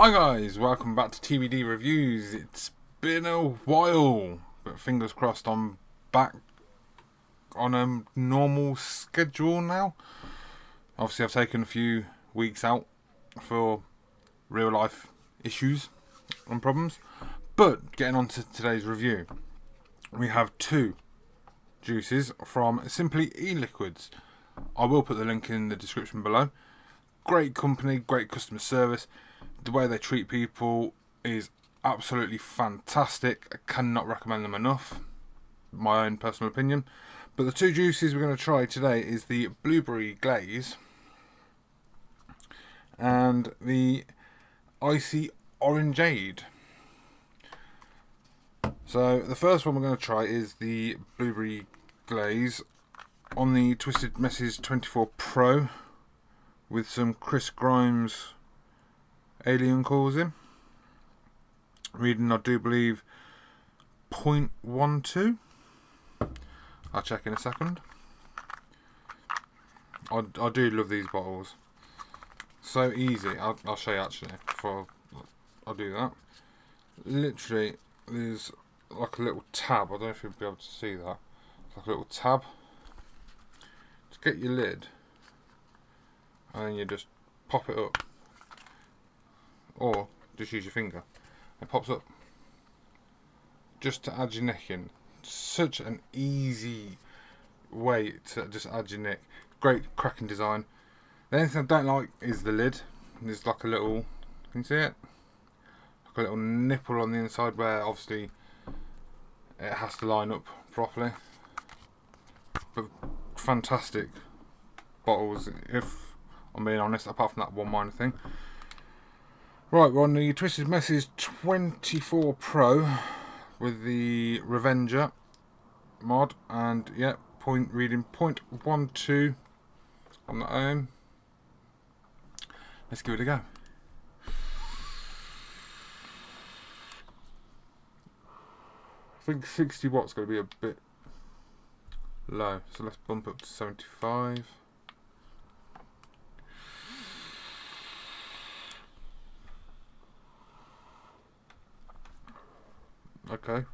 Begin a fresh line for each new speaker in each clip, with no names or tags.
Hi guys, welcome back to TBD Reviews. It's been a while, but fingers crossed I'm back on a normal schedule now. Obviously I've taken a few weeks out for real life issues and problems. But getting on to today's review, we have two juices from Simply Eliquids. I will put the link in the description below. Great company, great customer service. The way they treat people is absolutely fantastic. I cannot recommend them enough. My own personal opinion. But the two juices we're going to try today is the Blueberry Glaze and the Icy Orangeade. So the first one we're going to try is the Blueberry Glaze on the Twisted Messes 24 Pro with some Chris Grimes Alien Coils in. Reading, I do believe, 0.12. I'll check in a second. I do love these bottles. So easy. I'll show you actually before I do that. Literally, there's like a little tab. I don't know if you'll be able to see that. It's like a little tab. Just get your lid, and then you just pop it up. Or just use your finger. It pops up. Just to add your neck in. Such an easy way to just add your neck. Great cracking design. The only thing I don't like is the lid. There's like a little, can you see it? Like a little nipple on the inside where obviously it has to line up properly. But fantastic bottles, if I'm being honest, apart from that one minor thing. Right, we're on the Twisted Messes 24 Pro with the Revenger mod, and yeah, reading 0.12 on the own. Let's give it a go. I think 60 watts going to be a bit low, so let's bump up to 75. Okay.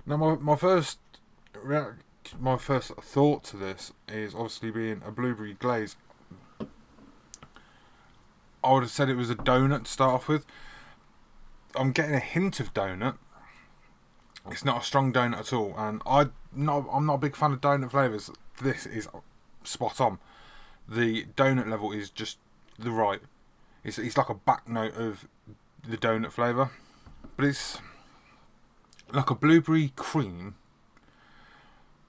Now my first thought to this is obviously being a blueberry glaze. I would have said it was a donut to start off with. I'm getting a hint of donut. It's not a strong donut at all, and I'm not a big fan of donut flavours. This is spot on. The donut level is just the right. It's like a back note of the donut flavour, but it's like a blueberry cream,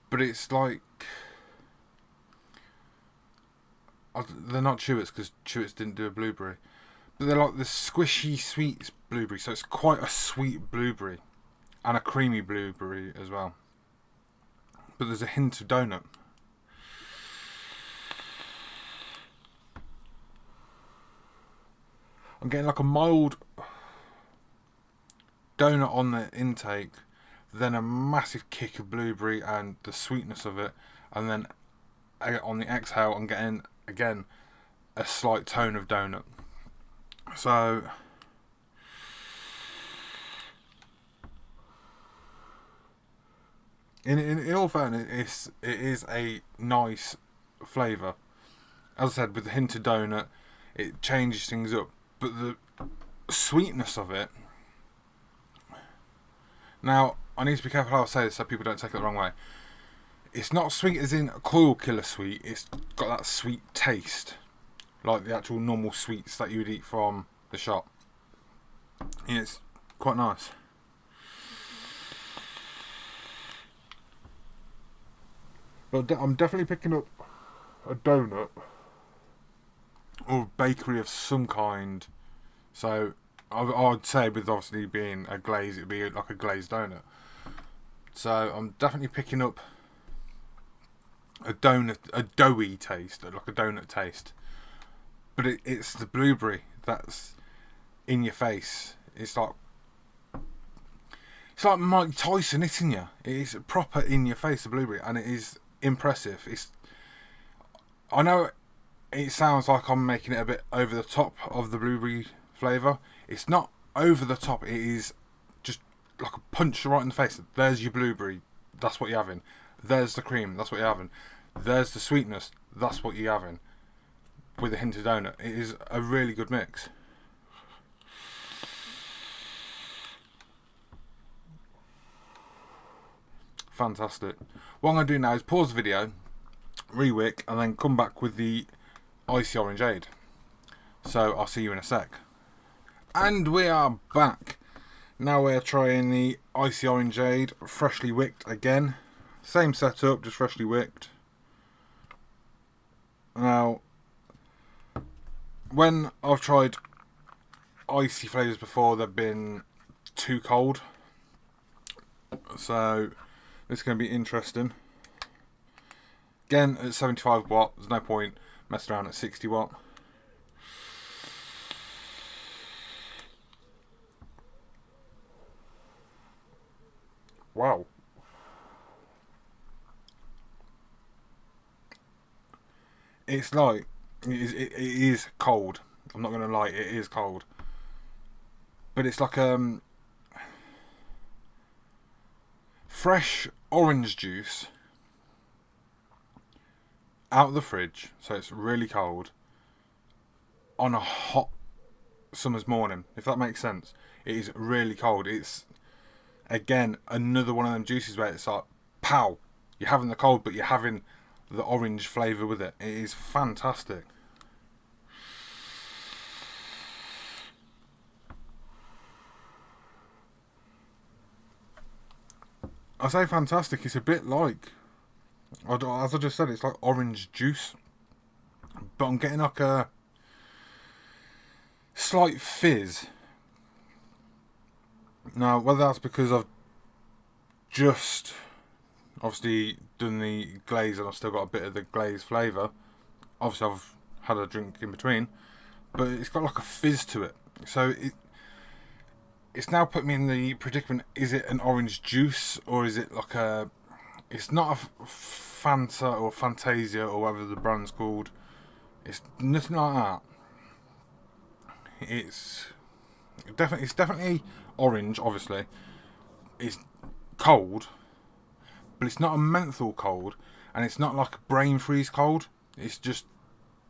but it's like they're not Chewits because Chewits didn't do a blueberry, but they're like the squishy sweet blueberry, so it's quite a sweet blueberry and a creamy blueberry as well, but there's a hint of donut. I'm getting like a mild donut on the intake, then a massive kick of blueberry and the sweetness of it, and then on the exhale I'm getting again a slight tone of donut. So in all fairness, it is a nice flavour. As I said, with the hint of donut, it changes things up. But the sweetness of it. Now, I need to be careful how I say this so people don't take it the wrong way. It's not sweet as in a coil killer sweet. It's got that sweet taste, like the actual normal sweets that you would eat from the shop. And it's quite nice. But I'm definitely picking up a donut or bakery of some kind. So I'd say, with obviously being a glaze, it'd be like a glazed donut. So I'm definitely picking up a donut, a doughy taste, like a donut taste. But it's the blueberry that's in your face. It's like Mike Tyson hitting you. It is proper in your face, the blueberry, and it is impressive. I know it sounds like I'm making it a bit over the top of the blueberry flavour. It's not over the top. It is just like a punch right in the face. There's your blueberry. That's what you're having. There's the cream. That's what you're having. There's the sweetness. That's what you're having. With a hint of donut. It is a really good mix. Fantastic. What I'm going to do now is pause the video, re-wick, and then come back with the Icy Orangeade. So I'll see you in a sec. And we are back. Now we're trying the Icy Orangeade, freshly wicked again. Same setup, just freshly wicked. Now, when I've tried icy flavours before, they've been too cold. So this is going to be interesting. Again, at 75 watt, there's no point messing around at 60 watt. Wow. It's like, it is cold. I'm not going to lie, it is cold. But it's like fresh orange juice out of the fridge, so it's really cold, on a hot summer's morning, if that makes sense. It is really cold. It's, again, another one of them juices where it's like, pow, you're having the cold, but you're having the orange flavour with it. It is fantastic. I say fantastic, it's a bit like, as I just said, it's like orange juice, but I'm getting like a slight fizz. Now, whether that's because I've just obviously done the glaze and I've still got a bit of the glaze flavour. Obviously I've had a drink in between, but it's got like a fizz to it. So it's now put me in the predicament, is it an orange juice or is it like a... It's not a Fanta or Fantasia or whatever the brand's called. It's nothing like that. It's definitely orange, obviously. It's cold, but it's not a menthol cold, and it's not like a brain freeze cold. It's just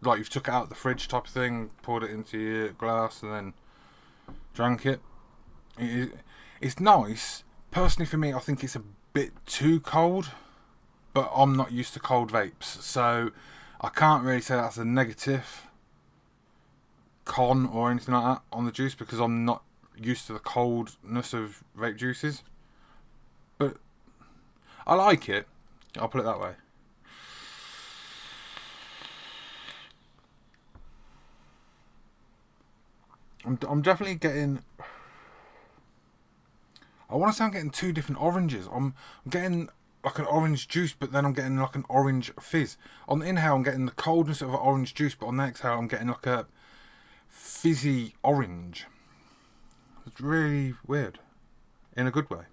like you've took it out of the fridge type of thing, poured it into your glass, and then drank it. It's nice. Personally, for me, I think it's a bit too cold, but I'm not used to cold vapes, so I can't really say that's a negative con or anything like that on the juice, because I'm not used to the coldness of vape juices. But I like it, I'll put it that way. I'm definitely getting... I want to say I'm getting two different oranges. I'm getting like an orange juice, but then I'm getting like an orange fizz. On the inhale, I'm getting the coldness of an orange juice, but on the exhale, I'm getting like a fizzy orange. It's really weird, in a good way.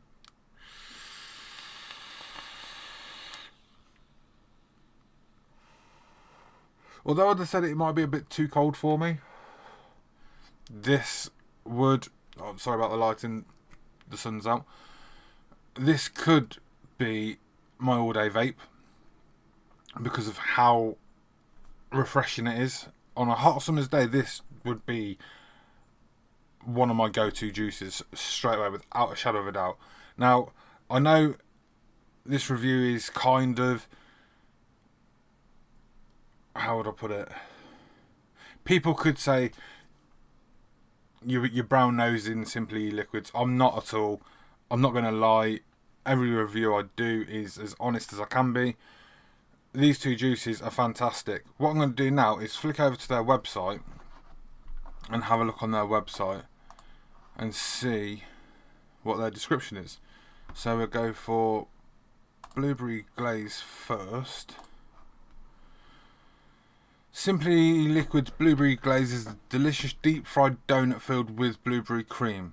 Although I'd have said it might be a bit too cold for me, this would... Oh, sorry about the lighting, the sun's out. This could be my all-day vape because of how refreshing it is. On a hot summer's day, this would be one of my go-to juices straight away, without a shadow of a doubt. Now, I know this review is kind of... How would I put it? People could say you're brown nosing Simply Liquids. I'm not at all. I'm not going to lie. Every review I do is as honest as I can be. These two juices are fantastic. What I'm going to do now is flick over to their website and have a look on their website and see what their description is. So we'll go for Blueberry Glaze first. Simply Liquids Blueberry Glaze is a delicious deep fried donut filled with blueberry cream.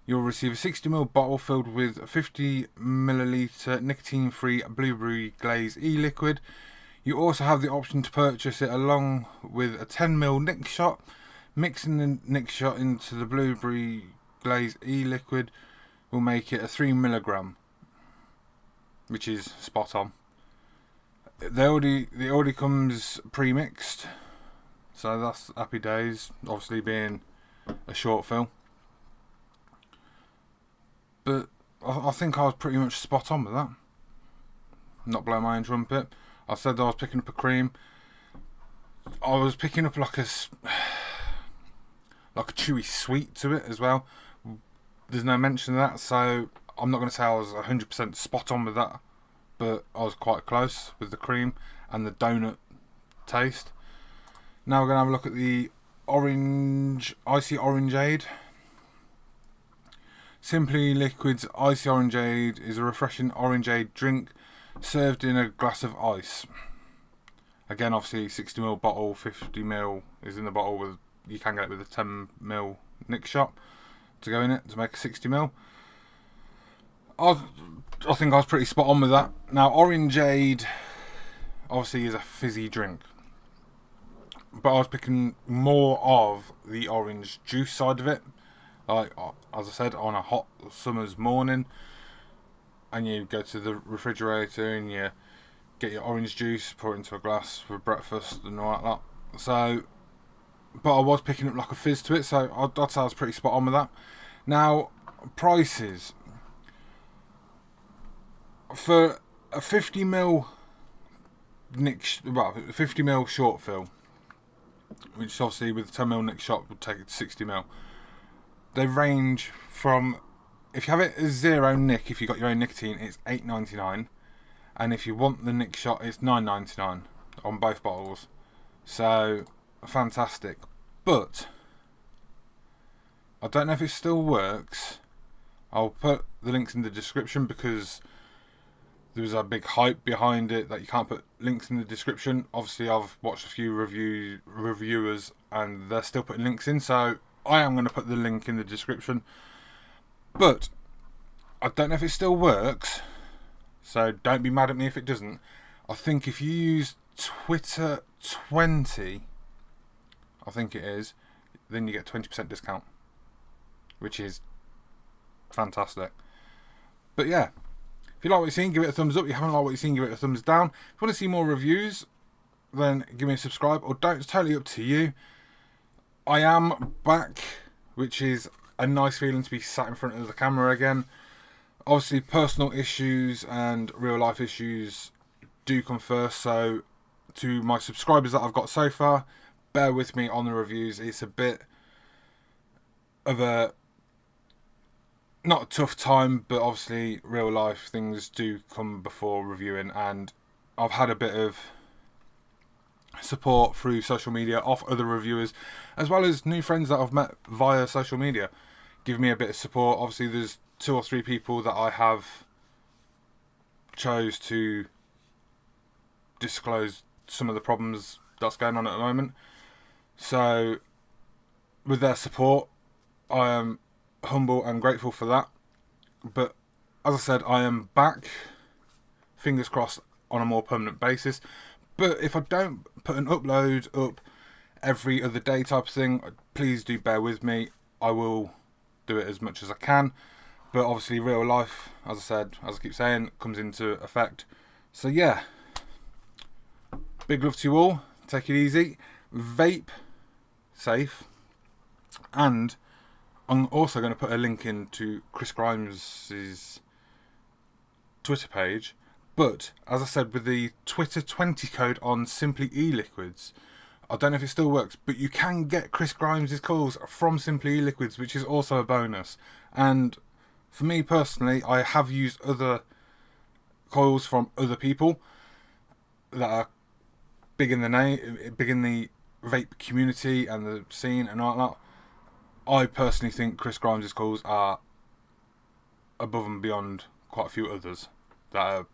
You'll receive a 60ml bottle filled with a 50ml nicotine free blueberry glaze e-liquid. You also have the option to purchase it along with a 10ml nick shot. Mixing the nick shot into the blueberry glaze e-liquid will make it a 3mg, which is spot on. It already comes pre-mixed, so that's happy days, obviously being a short fill. But I think I was pretty much spot on with that. Not blowing my own trumpet. I said I was picking up a cream. I was picking up like a chewy sweet to it as well. There's no mention of that, so I'm not going to say I was 100% spot on with that, but I was quite close with the cream and the donut taste. Now we're going to have a look at the Icy Orangeade. Simply Liquids Icy Orangeade is a refreshing orangeade drink served in a glass of ice. Again, obviously 60ml bottle, 50ml is in the bottle, with you can get it with a 10ml nick shot to go in it to make a 60ml. I think I was pretty spot on with that. Now, Orangeade obviously is a fizzy drink, but I was picking more of the orange juice side of it. Like, as I said, on a hot summer's morning, and you go to the refrigerator and you get your orange juice, pour it into a glass for breakfast and all like that. So, but I was picking up like a fizz to it, so I'd say I was pretty spot on with that. Now, prices. For a 50ml 50ml short fill, which obviously with 10ml nick shot would take it to 60ml. They range from, if you have it as zero nick, if you got your own nicotine, it's $8.99, and if you want the nick shot, it's $9.99 on both bottles. So fantastic. But I don't know if it still works. I'll put the links in the description because there was a big hype behind it that you can't put links in the description. Obviously, I've watched a few reviewers and they're still putting links in, so I am going to put the link in the description. But I don't know if it still works, so don't be mad at me if it doesn't. I think if you use Twitter 20, I think it is, then you get 20% discount, which is fantastic. But yeah, if you like what you've seen, give it a thumbs up. If you haven't liked what you've seen, give it a thumbs down. If you want to see more reviews, then give me a subscribe, or don't. It's totally up to you. I am back, which is a nice feeling to be sat in front of the camera again. Obviously, personal issues and real life issues do come first, so to my subscribers that I've got so far, bear with me on the reviews. It's a bit of a, not a tough time, but obviously real life things do come before reviewing, and I've had a bit of support through social media off other reviewers, as well as new friends that I've met via social media give me a bit of support. Obviously there's 2 or 3 people that I have chose to disclose some of the problems that's going on at the moment, so with their support I am humble and grateful for that. But as I said, I am back, fingers crossed, on a more permanent basis. But if I don't put an upload up every other day type of thing, please do bear with me. I will do it as much as I can. But obviously real life, as I said, as I keep saying, comes into effect. So yeah, big love to you all. Take it easy. Vape safe. And I'm also going to put a link into Chris Grimes' Twitter page. But, as I said, with the Twitter 20 code on Simply Eliquids, I don't know if it still works, but you can get Chris Grimes' coils from Simply Eliquids, which is also a bonus. And for me personally, I have used other coils from other people that are big in the vape community and the scene and all that. I personally think Chris Grimes' coils are above and beyond quite a few others that are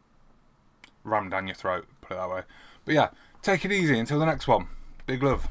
rammed down your throat, put it that way. But yeah, take it easy until the next one. Big love.